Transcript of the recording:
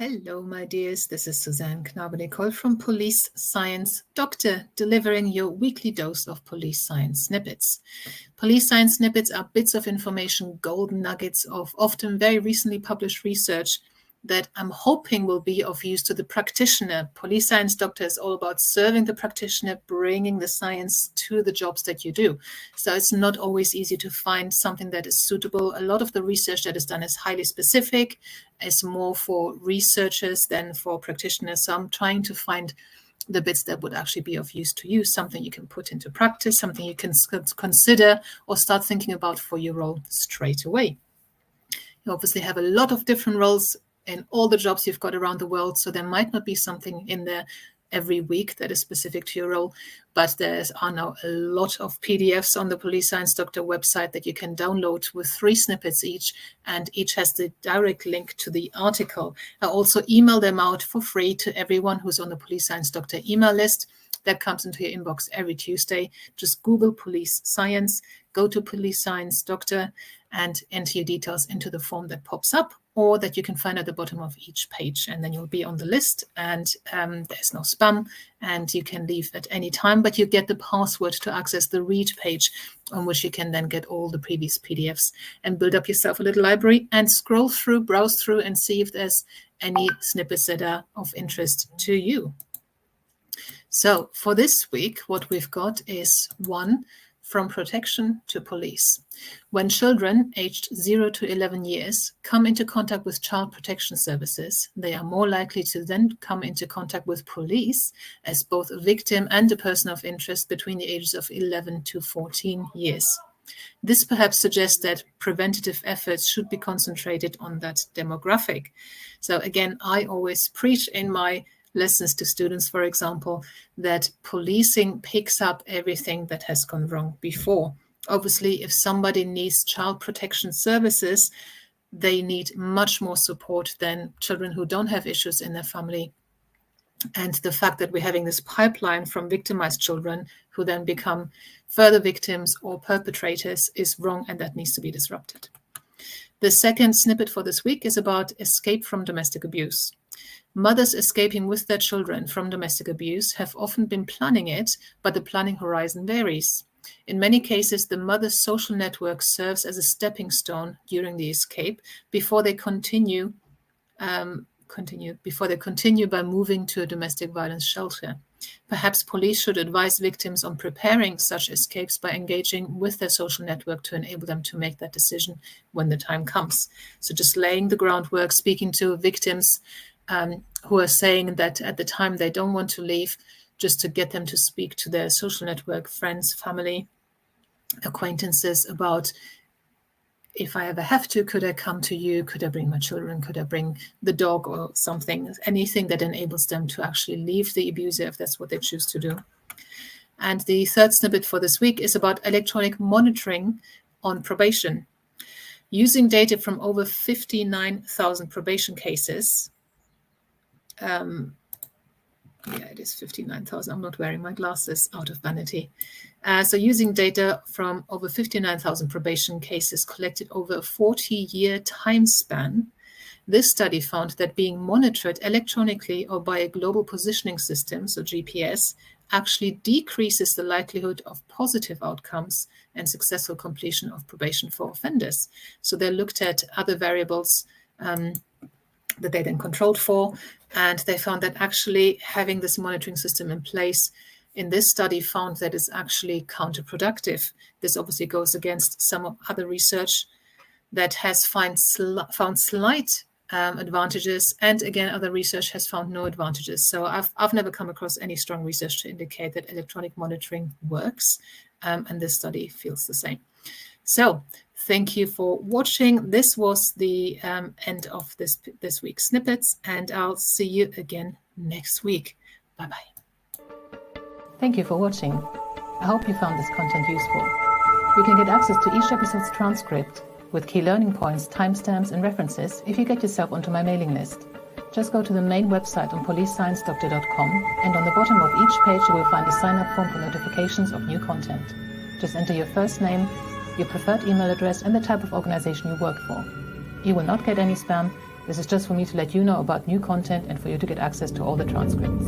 Hello, my dears. This is Suzanne Knabe-Nicole from Police Science Doctor, delivering your weekly dose of police science snippets. Police science snippets are bits of information, golden nuggets of often very recently published research that I'm hoping will be of use to the practitioner. Police Science Doctor is all about serving the practitioner, bringing the science to the jobs that you do. So it's not always easy to find something that is suitable. A lot of the research that is done is highly specific, is more for researchers than for practitioners. So I'm trying to find the bits that would actually be of use to you, something you can put into practice, something you can consider or start thinking about for your role straight away. You obviously have a lot of different roles in all the jobs you've got around the world, so there might not be something in there every week that is specific to your role, but there are now a lot of PDFs on the Police Science Doctor website that you can download with 3 snippets each, and each has the direct link to the article. I also email them out for free to everyone who's on the Police Science Doctor email list. That comes into your inbox every Tuesday. Just Google Police Science, go to Police Science Doctor, and enter your details into the form that pops up, or that you can find at the bottom of each page, and then you'll be on the list, and there's no spam, and you can leave at any time, but you get the password to access the read page, on which you can then get all the previous PDFs and build up yourself a little library and scroll through, browse through, and see if there's any snippets that are of interest to you. So for this week, what we've got is one, from protection to police. When children aged 0 to 11 years come into contact with child protection services, they are more likely to then come into contact with police as both a victim and a person of interest between the ages of 11 to 14 years. This perhaps suggests that preventative efforts should be concentrated on that demographic. So again, I always preach in my lessons to students, for example, that policing picks up everything that has gone wrong before. Obviously, if somebody needs child protection services, they need much more support than children who don't have issues in their family. And the fact that we're having this pipeline from victimized children who then become further victims or perpetrators is wrong, and that needs to be disrupted. The second snippet for this week is about escape from domestic abuse. Mothers escaping with their children from domestic abuse have often been planning it, but the planning horizon varies. In many cases, the mother's social network serves as a stepping stone during the escape before they continue by moving to a domestic violence shelter. Perhaps police should advise victims on preparing such escapes by engaging with their social network to enable them to make that decision when the time comes. So just laying the groundwork, speaking to victims who are saying that at the time they don't want to leave, just to get them to speak to their social network, friends, family, acquaintances about, if I ever have to, could I come to you? Could I bring my children? Could I bring the dog or something? Anything that enables them to actually leave the abuser if that's what they choose to do. And the third snippet for this week is about electronic monitoring on probation. Using data from over 59,000 probation cases, it is 59,000. I'm not wearing my glasses out of vanity. So using data from over 59,000 probation cases collected over a 40-year time span, this study found that being monitored electronically or by a global positioning system, so GPS, actually decreases the likelihood of positive outcomes and successful completion of probation for offenders. So they looked at other variables that they then controlled for, and they found that actually having this monitoring system in place in this study found that it's actually counterproductive. This obviously goes against some of other research that has found slight advantages, and again, other research has found no advantages. So I've never come across any strong research to indicate that electronic monitoring works, and this study feels the same. So thank you for watching. This was the end of this week's snippets, and I'll see you again next week. Bye-bye. Thank you for watching. I hope you found this content useful. You can get access to each episode's transcript with key learning points, timestamps, and references if you get yourself onto my mailing list. Just go to the main website on policesciencedoctor.com, and on the bottom of each page you will find a sign-up form for notifications of new content. Just enter your first name, your preferred email address, and the type of organization you work for. You will not get any spam, This is just for me to let you know about new content and for you to get access to all the transcripts.